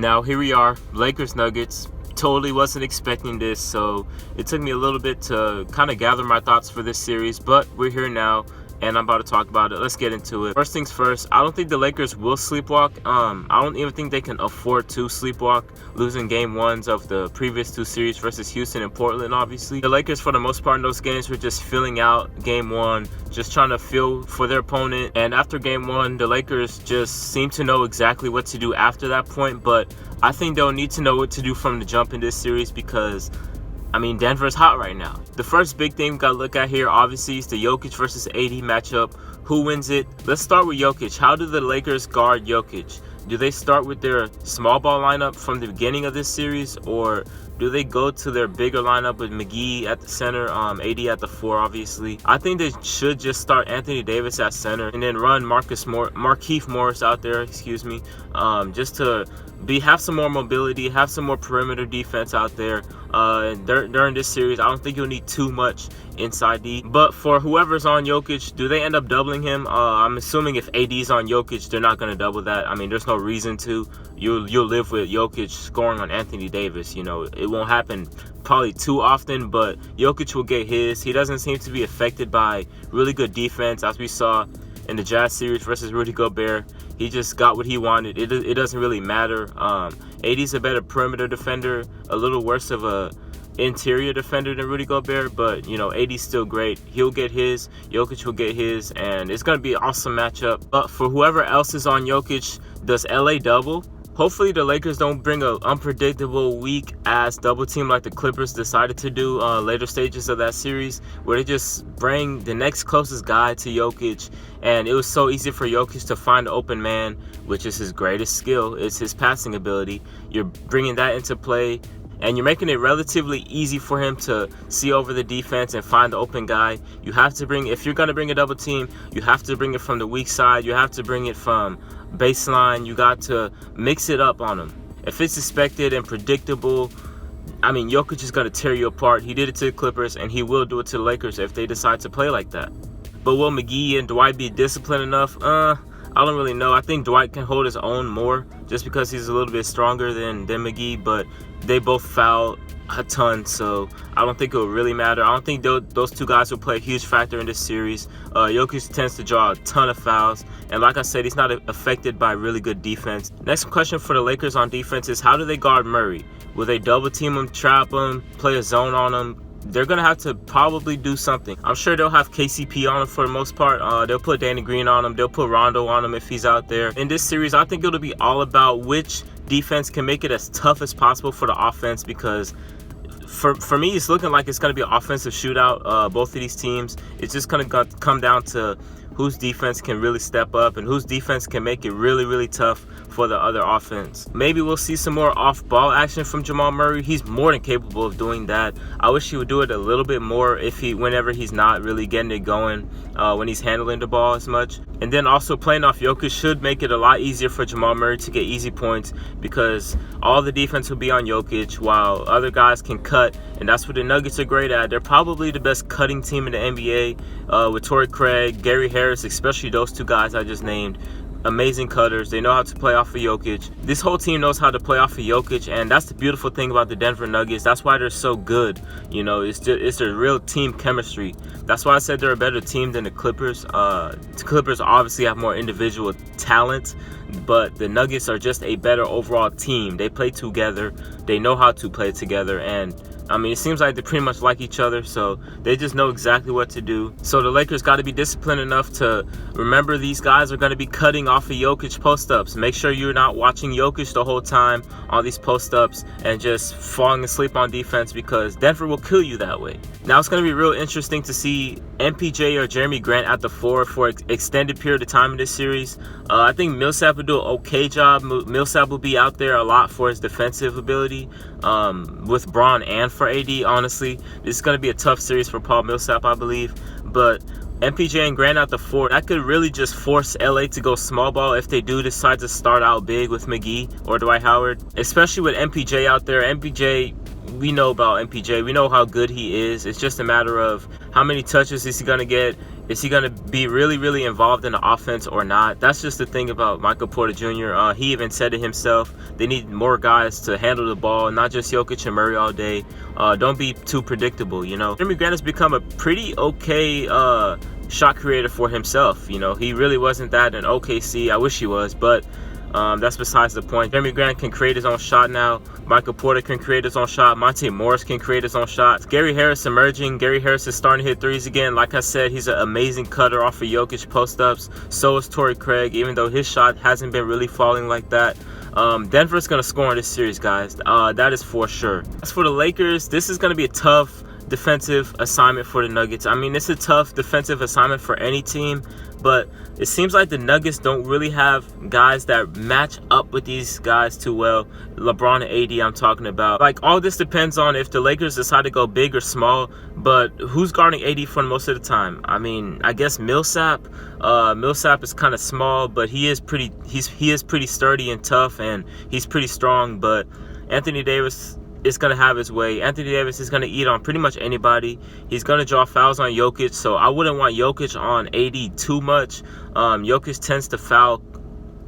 Now here we are, Lakers Nuggets. Totally wasn't expecting this, so it took me a little bit to kind of gather my thoughts for this series, but we're here now and I'm about to talk about it. Let's get into it. First things first, I don't think the Lakers will sleepwalk. I don't even think they can afford to sleepwalk, losing game ones of the previous two series versus Houston and Portland, obviously. The Lakers, for the most part in those games, were just filling out game one, just trying to feel for their opponent. And after game one, the Lakers just seem to know exactly what to do after that point, but I think they'll need to know what to do from the jump in this series because Denver's hot right now. The first big thing we got to look at here, obviously, is the Jokic versus AD matchup. Who wins it? Let's start with Jokic. How do the Lakers guard Jokic? Do they start with their small ball lineup from the beginning of this series, or do they go to their bigger lineup with McGee at the center, AD at the 4, obviously? I think they should just start Anthony Davis at center and then run Markieff Morris out there, just to have some more mobility, have some more perimeter defense out there. During this series, I don't think you'll need too much inside D. But for whoever's on Jokic, do they end up doubling him? I'm assuming if AD's on Jokic, they're not going to double that. There's no reason to. You'll live with Jokic scoring on Anthony Davis. It won't happen probably too often, but Jokic will get his. He doesn't seem to be affected by really good defense, as we saw in the Jazz series versus Rudy Gobert. He just got what he wanted. It doesn't really matter. AD's a better perimeter defender, a little worse of a interior defender than Rudy Gobert, but AD's still great. He'll get his, Jokic will get his, and it's going to be an awesome matchup. But for whoever else is on Jokic, does LA double? Hopefully the Lakers don't bring an unpredictable weak-ass double team like the Clippers decided to do later stages of that series, where they just bring the next closest guy to Jokic, and it was so easy for Jokic to find an open man, which is his greatest skill. It's his passing ability. You're bringing that into play, and you're making it relatively easy for him to see over the defense and find the open guy. You have to if you're going to bring a double team, you have to bring it from the weak side. You have to bring it from baseline. You got to mix it up on him. If it's expected and predictable, Jokic is going to tear you apart. He did it to the Clippers, and he will do it to the Lakers if they decide to play like that. But will McGee and Dwight be disciplined enough? I don't really know. I think Dwight can hold his own more just because he's a little bit stronger than McGee, but they both foul a ton, so I don't think it will really matter. I don't think those two guys will play a huge factor in this series. Jokic tends to draw a ton of fouls, and like I said, he's not affected by really good defense. Next question for the Lakers on defense is, how do they guard Murray? Will they double team him, trap him, play a zone on him? They're going to have to probably do something. I'm sure they'll have KCP on him for the most part. They'll put Danny Green on him. They'll put Rondo on him if he's out there. In this series, I think it'll be all about which defense can make it as tough as possible for the offense, because for me, it's looking like it's going to be an offensive shootout, both of these teams. It's just going to come down to whose defense can really step up and whose defense can make it really, really tough for the other offense. Maybe we'll see some more off-ball action from Jamal Murray. He's more than capable of doing that. I wish he would do it a little bit more whenever he's not really getting it going, when he's handling the ball as much. And then also playing off Jokic should make it a lot easier for Jamal Murray to get easy points, because all the defense will be on Jokic while other guys can cut, and that's what the Nuggets are great at. They're probably the best cutting team in the NBA, with Torrey Craig, Gary Harris, especially those two guys I just named. Amazing cutters. They know how to play off of Jokic. This whole team knows how to play off of Jokic, and that's the beautiful thing about the Denver Nuggets. That's why they're so good. It's a real team chemistry. That's why I said they're a better team than the Clippers. The Clippers obviously have more individual talent, but the Nuggets are just a better overall team. They play together. They know how to play together, and it seems like they pretty much like each other, so they just know exactly what to do. So the Lakers got to be disciplined enough to remember these guys are going to be cutting off of Jokic post-ups. Make sure you're not watching Jokic the whole time on these post-ups and just falling asleep on defense, because Denver will kill you that way. Now it's going to be real interesting to see MPJ or Jeremy Grant at the 4 for an extended period of time in this series. I think Millsap will do an okay job. Millsap will be out there a lot for his defensive ability, with Braun and for AD. Honestly, this is going to be a tough series for Paul Millsap, I believe. But MPJ and Grant at the 4, that could really just force LA to go small ball if they do decide to start out big with McGee or Dwight Howard, especially with MPJ out there. MPJ, we know about MPJ. We know how good he is. It's just a matter of how many touches is he going to get. Is he going to be really, really involved in the offense or not? That's just the thing about Michael Porter Jr. He even said it himself. They need more guys to handle the ball, not just Jokic and Murray all day. Don't be too predictable, you know. Jeremy Grant has become a pretty okay shot creator for himself. You know, he really wasn't that in OKC. I wish he was, but that's besides the point. Jeremy Grant can create his own shot now. Michael Porter can create his own shot. Monte Morris can create his own shots. Gary Harris emerging. Gary Harris is starting to hit threes again. Like I said, he's an amazing cutter off of Jokic post-ups. So is Torrey Craig, even though his shot hasn't been really falling like that. Denver's going to score in this series, guys. That is for sure. As for the Lakers, this is going to be a tough defensive assignment for the Nuggets. I mean, it's a tough defensive assignment for any team, but it seems like the Nuggets don't really have guys that match up with these guys too well. LeBron and AD I'm talking about. Like, all this depends on if the Lakers decide to go big or small, but who's guarding AD for most of the time? I mean, I guess Millsap. Millsap is kind of small, but he is pretty sturdy and tough, and he's pretty strong, but Anthony Davis is going to have his way. Anthony Davis is going to eat on pretty much anybody. He's going to draw fouls on Jokic, so I wouldn't want Jokic on AD too much. Jokic tends to foul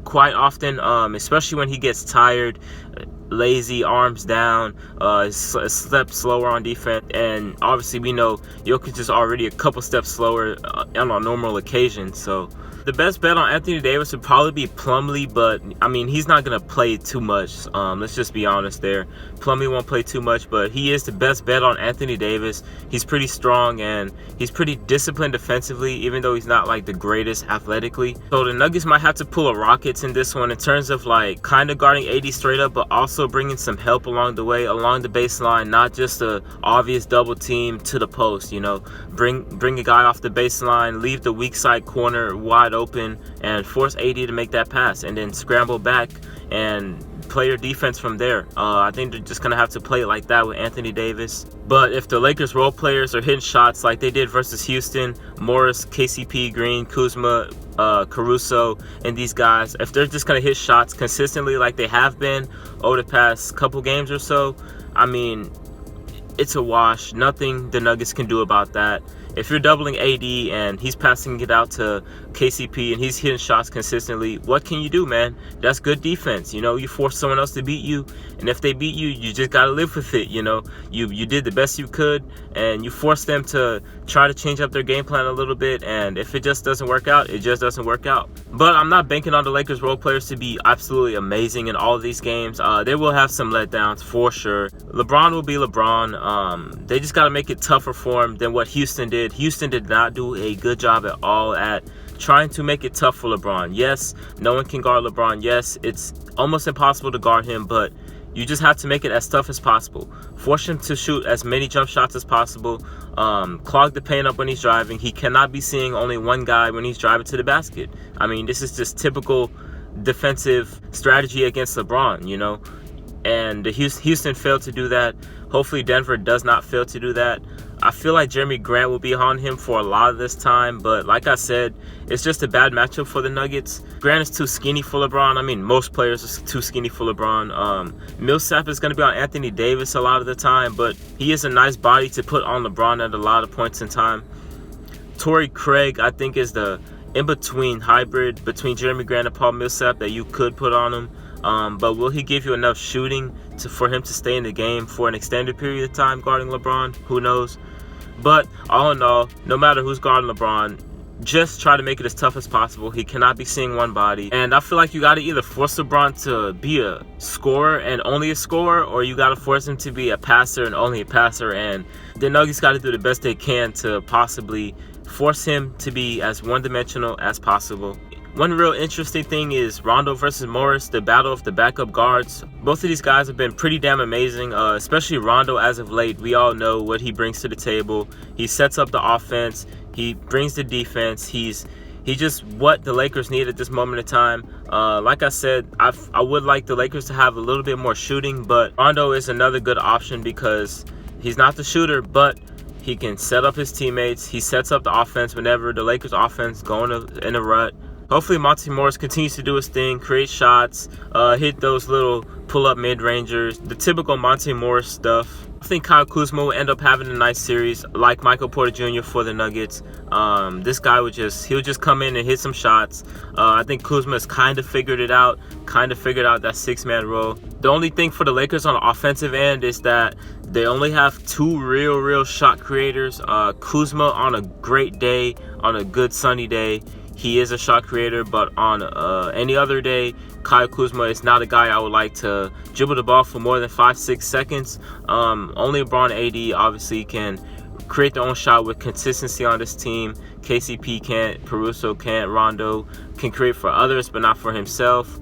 quite often, especially when he gets tired, lazy, arms down, a step slower on defense. And obviously we know Jokic is already a couple steps slower on a normal occasion, so the best bet on Anthony Davis would probably be Plumlee, but I mean, he's not going to play too much. Let's just be honest there. Plumlee won't play too much, but he is the best bet on Anthony Davis. He's pretty strong and he's pretty disciplined defensively, even though he's not like the greatest athletically. So the Nuggets might have to pull a Rockets in this one in terms of like kind of guarding AD straight up, but also bringing some help along the way, along the baseline, not just a obvious double team to the post, you know. Bring a guy off the baseline, leave the weak side corner wide open, and force AD to make that pass, and then scramble back and play your defense from there. I think they're just gonna have to play it like that with Anthony Davis. But if the Lakers role players are hitting shots like they did versus Houston, Morris, KCP, Green, Kuzma, Caruso, and these guys, if they're just gonna hit shots consistently like they have been over the past couple games or so, I mean, it's a wash. Nothing the Nuggets can do about that. If you're doubling AD and he's passing it out to KCP and he's hitting shots consistently, what can you do, man? That's good defense. You know, you force someone else to beat you, and if they beat you, you just got to live with it, you know. You did the best you could, and you force them to try to change up their game plan a little bit, and if it just doesn't work out, it just doesn't work out. But I'm not banking on the Lakers role players to be absolutely amazing in all of these games. They will have some letdowns for sure. LeBron will be LeBron. They just got to make it tougher for him than what Houston did. Houston did not do a good job at all at trying to make it tough for LeBron. Yes, no one can guard LeBron. Yes, it's almost impossible to guard him, but you just have to make it as tough as possible. Force him to shoot as many jump shots as possible. Clog the paint up when he's driving. He cannot be seeing only one guy when he's driving to the basket. I mean, this is just typical defensive strategy against LeBron, you know. And Houston failed to do that. Hopefully Denver does not fail to do that. I feel like Jeremy Grant will be on him for a lot of this time, but like I said, it's just a bad matchup for the Nuggets. Grant is too skinny for LeBron. I mean, most players are too skinny for LeBron. Millsap is going to be on Anthony Davis a lot of the time, but he is a nice body to put on LeBron at a lot of points in time. Torrey Craig, I think, is the in-between hybrid between Jeremy Grant and Paul Millsap that you could put on him. But will he give you enough shooting for him to stay in the game for an extended period of time guarding LeBron? Who knows? But all in all, no matter who's guarding LeBron, just try to make it as tough as possible. He cannot be seeing one body. And I feel like you got to either force LeBron to be a scorer and only a scorer, or you got to force him to be a passer and only a passer. And the Nuggets got to do the best they can to possibly force him to be as one-dimensional as possible. One real interesting thing is Rondo versus Morris, the battle of the backup guards. Both of these guys have been pretty damn amazing, especially Rondo as of late. We all know what he brings to the table. He sets up the offense. He brings the defense. He's just what the Lakers need at this moment in time. Like I said, I would like the Lakers to have a little bit more shooting, but Rondo is another good option because he's not the shooter, but he can set up his teammates. He sets up the offense whenever the Lakers offense going in a rut. hopefully Monte Morris continues to do his thing, create shots, hit those little pull-up mid-rangers, the typical Monte Morris stuff. I think Kyle Kuzma will end up having a nice series, like Michael Porter Jr. for the Nuggets. This guy he'll just come in and hit some shots. I think Kuzma's kind of figured out that six-man role. The only thing for the Lakers on the offensive end is that they only have two real shot creators. Kuzma on a great day, on a good sunny day, he is a shot creator, but on any other day, Kyle Kuzma is not a guy I would like to dribble the ball for more than 5-6 seconds. Only LeBron AD obviously can create their own shot with consistency on this team. KCP can't, Caruso can't, Rondo can create for others, but not for himself.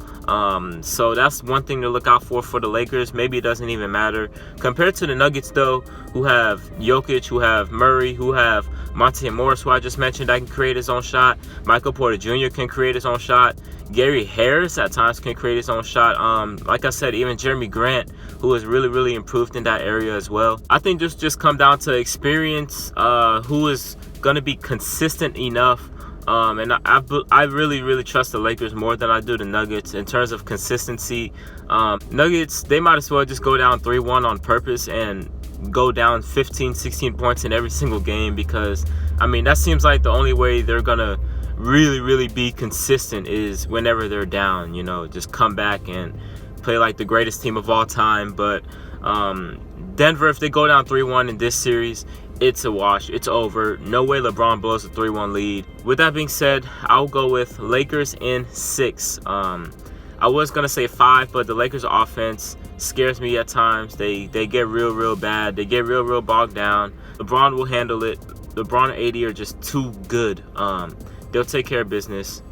So that's one thing to look out for the Lakers. Maybe it doesn't even matter. Compared to the Nuggets, though, who have Jokic, who have Murray, who have Monte Morris, who I just mentioned, that can create his own shot. Michael Porter Jr. can create his own shot. Gary Harris at times can create his own shot. Like I said, even Jeremy Grant, who has really improved in that area as well. I think this just come down to experience, who is going to be consistent enough. And I really trust the Lakers more than I do the Nuggets in terms of consistency. Nuggets, they might as well just go down 3-1 on purpose and go down 15-16 points in every single game, because I mean that seems like the only way they're gonna really be consistent is whenever they're down, you know, just come back and play like the greatest team of all time. But Denver, if they go down 3-1 in this series, it's a wash. It's over. No way LeBron blows a 3-1 lead. With that being said, I'll go with Lakers in 6. I was going to say 5, but the Lakers offense scares me at times. They get real bad. They get real bogged down. LeBron will handle it. LeBron and AD are just too good. They'll take care of business.